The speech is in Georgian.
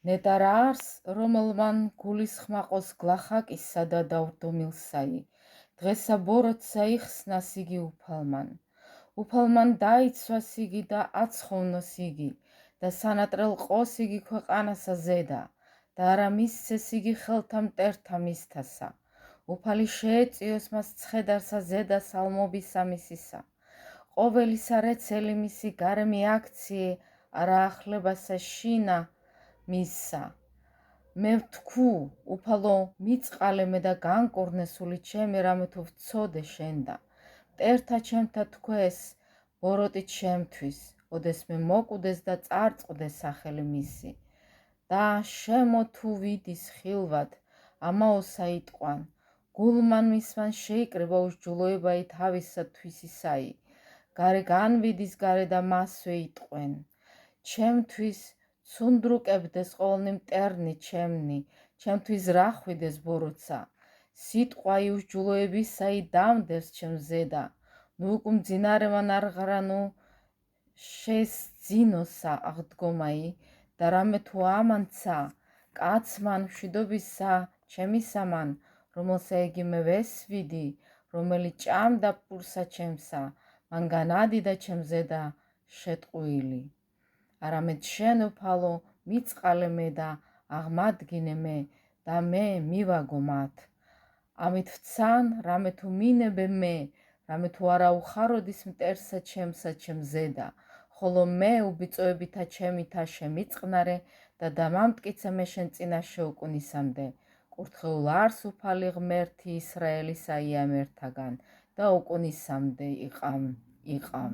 ნეტარა არს, რომელმან გულისხმაყოს გლახაკისა და დავდომილსაი, დღესა ბოროტსა იხსნას იგი უფალმან. უფალმან დაიცვას იგი და აცხოვნოს იგი, და სანატრელ ყოს იგი ქვეყანასა ზედა, და არა მისცეს იგი ხელთა მტერთა მისთასა. უფალი შეეწიოს მას ცხედარსა ზედა სალმობისა მისისა. ყოველისა რეცელი მისი გარე მიაქციე, არა ახლებასა შინა მისსა. მე ვთქუ, უფალო, მიწყალე მე და განკურნესული ჩემი, რამე თუ ვცოდე შენდა. მტერთა ჩემთა თქვეს, ბოროტით შემთვის, ოდეს მე მოკვდეს და წარწყდეს სახელი მისი. და შემო თუ ვიდის ხილვად, ამაოსა იტყვან, გულმან მისმან შეიკრება უსჯულოებაი თავისა თვისისაი. გარე განვიდის გარე და მასვე იტყვენ. ჩემთვის ცუნდრუკებდეს ყოველნი მტერნი ჩემნი, ჩემთვის რა ხვიდეს ბოროტსა. სიტყვაი უსჯულოებისაი დამდევს ჩემ ზედა. ნუ უკ მძინარემან არღრანუ შესძინოსა აღდგომაი, და რამე თუ ამანცა, კაცმან მშვიდობისა ჩემისამან, რომელსა იგი მე ვესვიდი, რომელი ჭამდა პურსა ჩემსა, მან განადიდა ჩემზე და შეტყუილი. არამედ შენ უფალო მიწყალე მე და აღმადგინე მე და მე მივაგო მათ. ამით ვცან, რამე თუ მინებე მე, რამე თუ არა უხაროდის მტერსა ჩემსა ჩემ ზედა, ხოლო მე უბიწოებითა ჩემითა შემიწყნარე და დამამტკიცე მე შენ წინაშე უკუნისამდე. კურთხეულ არს უფალი ღმერთი ისრაელისა იამერთაგან და უკუნისამდე იყავ.